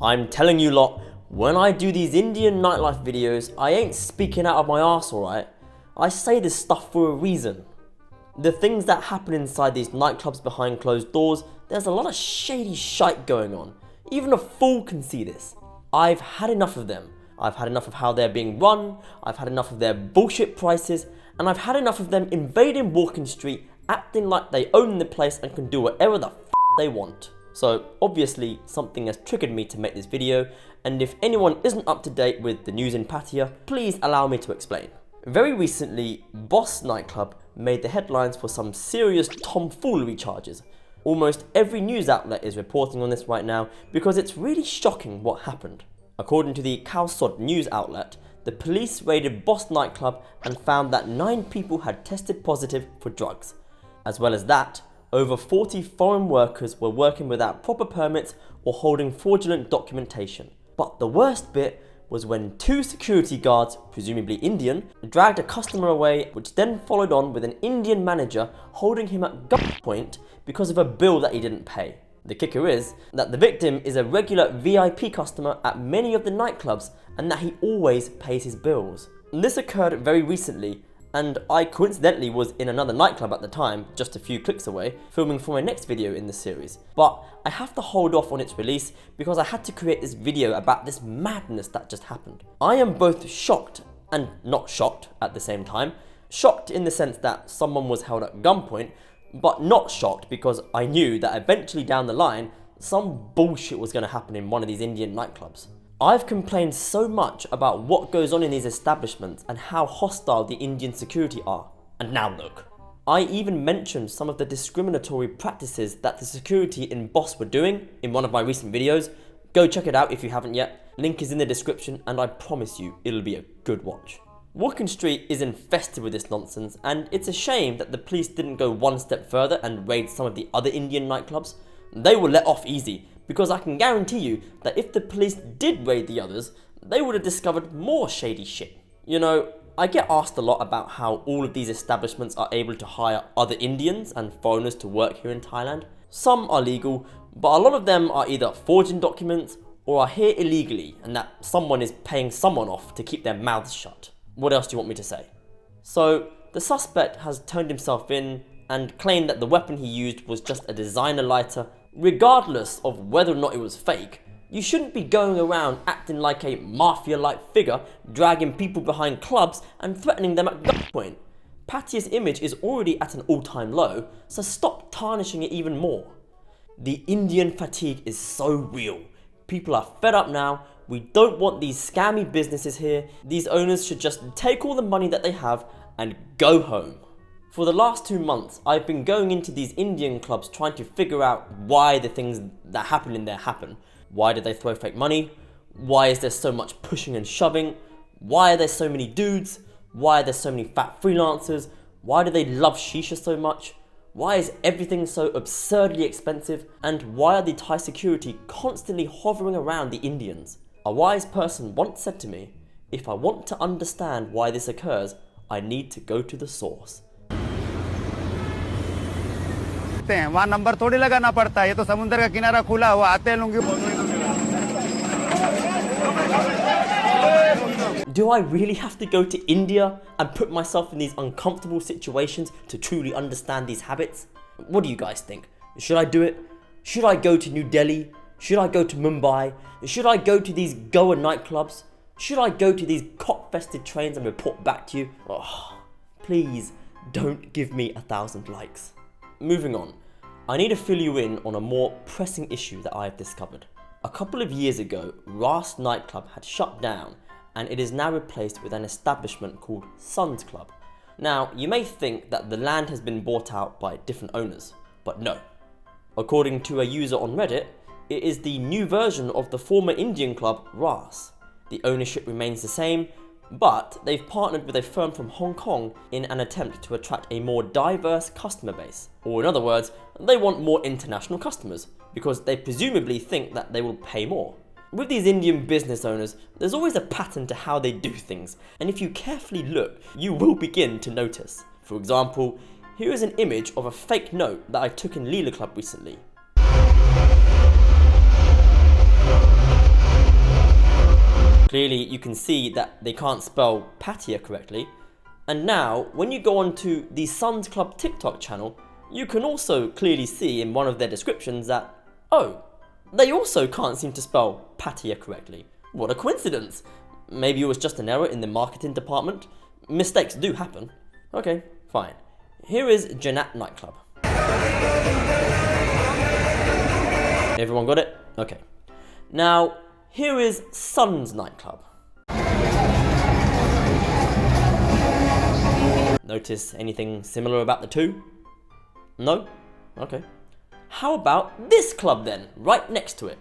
I'm telling you lot, when I do these Indian nightlife videos, I ain't speaking out of my arse, alright? I say this stuff for a reason. The things that happen inside these nightclubs behind closed doors, there's a lot of shady shite going on. Even a fool can see this. I've had enough of them. I've had enough of how they're being run, I've had enough of their bullshit prices, and I've had enough of them invading Walking Street, acting like they own the place and can do whatever the f they want. So obviously something has triggered me to make this video, and if anyone isn't up to date with the news in Pattaya, please allow me to explain. Very recently, Boss Nightclub made the headlines for some serious tomfoolery charges. Almost every news outlet is reporting on this right now because it's really shocking what happened. According to the Khaosod news outlet, the police raided Boss Nightclub and found that 9 people had tested positive for drugs. As well as that, over 40 foreign workers were working without proper permits or holding fraudulent documentation. But the worst bit was when 2 security guards, presumably Indian, dragged a customer away, which then followed on with an Indian manager holding him at gunpoint because of a bill that he didn't pay. The kicker is that the victim is a regular VIP customer at many of the nightclubs and that he always pays his bills. This occurred very recently, and I coincidentally was in another nightclub at the time, just a few clicks away, filming for my next video in the series. But I have to hold off on its release because I had to create this video about this madness that just happened. I am both shocked and not shocked at the same time. Shocked in the sense that someone was held at gunpoint, but not shocked because I knew that eventually down the line, some bullshit was going to happen in one of these Indian nightclubs. I've complained so much about what goes on in these establishments and how hostile the Indian security are. And now look. I even mentioned some of the discriminatory practices that the security in Boss were doing in one of my recent videos. Go check it out if you haven't yet. Link is in the description and I promise you it'll be a good watch. Walking Street is infested with this nonsense, and it's a shame that the police didn't go one step further and raid some of the other Indian nightclubs. They were let off easy, because I can guarantee you that if the police did raid the others, they would have discovered more shady shit. You know, I get asked a lot about how all of these establishments are able to hire other Indians and foreigners to work here in Thailand. Some are legal, but a lot of them are either forging documents or are here illegally, and that someone is paying someone off to keep their mouths shut. What else do you want me to say? So, the suspect has turned himself in and claimed that the weapon he used was just a designer lighter. Regardless of whether or not it was fake, you shouldn't be going around acting like a mafia-like figure, dragging people behind clubs and threatening them at gunpoint. Pattaya's image is already at an all-time low, so stop tarnishing it even more. The Indian fatigue is so real. People are fed up now. We don't want these scammy businesses here. These owners should just take all the money that they have and go home. For the last 2 months, I've been going into these Indian clubs trying to figure out why the things that happen in there happen. Why do they throw fake money? Why is there so much pushing and shoving? Why are there so many dudes? Why are there so many fat freelancers? Why do they love shisha so much? Why is everything so absurdly expensive? And why are the Thai security constantly hovering around the Indians? A wise person once said to me, if I want to understand why this occurs, I need to go to the source. वहाँ number थोड़ी लगाना पड़ता है, ये तो समुद्र का किनारा खुला हुआ, आते हैं lungi. Do I really have to go to India and put myself in these uncomfortable situations to truly understand these habits? What do you guys think? Should I do it? Should I go to New Delhi? Should I go to Mumbai? Should I go to these Goa nightclubs? Should I go to these cop-fested trains and report back to you? Oh, please don't give me 1,000 likes. Moving on, I need to fill you in on a more pressing issue that I have discovered. A couple of years ago, Ras nightclub had shut down and it is now replaced with an establishment called Sun's Club. Now, you may think that the land has been bought out by different owners, but no. According to a user on Reddit, it is the new version of the former Indian club Ras. The ownership remains the same, but they've partnered with a firm from Hong Kong in an attempt to attract a more diverse customer base. Or in other words, they want more international customers, because they presumably think that they will pay more. With these Indian business owners, there's always a pattern to how they do things, and if you carefully look, you will begin to notice. For example, here is an image of a fake note that I took in Leela Club recently. Clearly you can see that they can't spell Pattaya correctly. And now, when you go onto the Suns Club TikTok channel, you can also clearly see in one of their descriptions that, oh, they also can't seem to spell Pattaya correctly. What a coincidence. Maybe it was just an error in the marketing department. Mistakes do happen. Okay, fine. Here is Janat Nightclub. Everyone got it? Okay. Now, here is Suns Nightclub. Notice anything similar about the two? No? Okay. How about this club then, right next to it?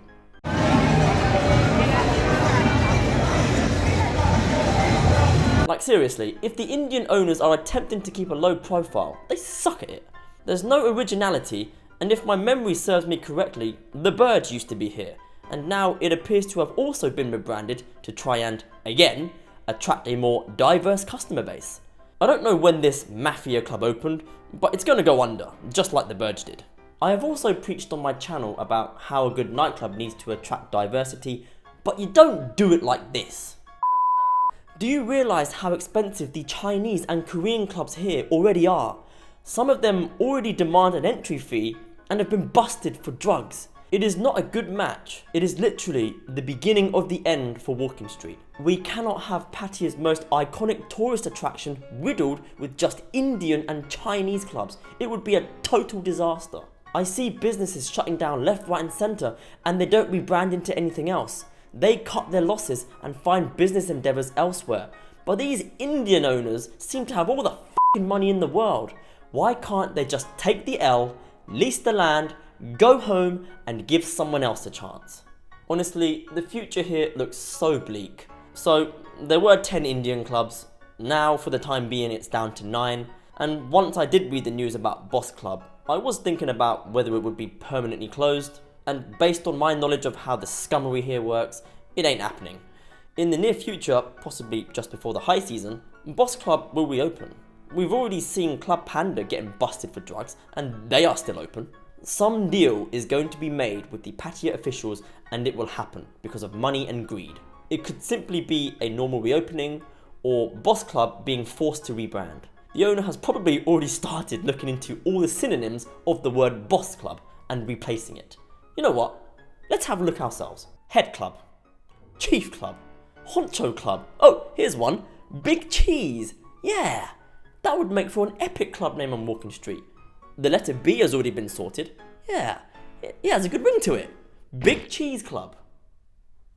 Like seriously, if the Indian owners are attempting to keep a low profile, they suck at it. There's no originality, and if my memory serves me correctly, the Birds used to be here, and now it appears to have also been rebranded to try and, again, attract a more diverse customer base. I don't know when this mafia club opened, but it's gonna go under, just like the Birds did. I have also preached on my channel about how a good nightclub needs to attract diversity, but you don't do it like this. Do you realise how expensive the Chinese and Korean clubs here already are? Some of them already demand an entry fee and have been busted for drugs. It is not a good match. It is literally the beginning of the end for Walking Street. We cannot have Pattaya's most iconic tourist attraction riddled with just Indian and Chinese clubs. It would be a total disaster. I see businesses shutting down left, right and centre, and they don't rebrand into anything else. They cut their losses and find business endeavours elsewhere. But these Indian owners seem to have all the f***ing money in the world. Why can't they just take the L, lease the land, go home and give someone else a chance? Honestly, the future here looks so bleak. So, there were 10 Indian clubs. Now, for the time being, it's down to 9. And once I did read the news about Boss Club, I was thinking about whether it would be permanently closed. And based on my knowledge of how the scummery here works, it ain't happening. In the near future, possibly just before the high season, Boss Club will reopen. We've already seen Club Panda getting busted for drugs, and they are still open. Some deal is going to be made with the Pattaya officials, and it will happen because of money and greed. It could simply be a normal reopening, or Boss Club being forced to rebrand. The owner has probably already started looking into all the synonyms of the word Boss Club and replacing it. You know what? Let's have a look ourselves. Head Club, Chief Club, Honcho Club. Oh, here's one. Big Cheese. Yeah, that would make for an epic club name on Walking Street. The letter B has already been sorted. Yeah, it has a good ring to it. Big Cheese Club.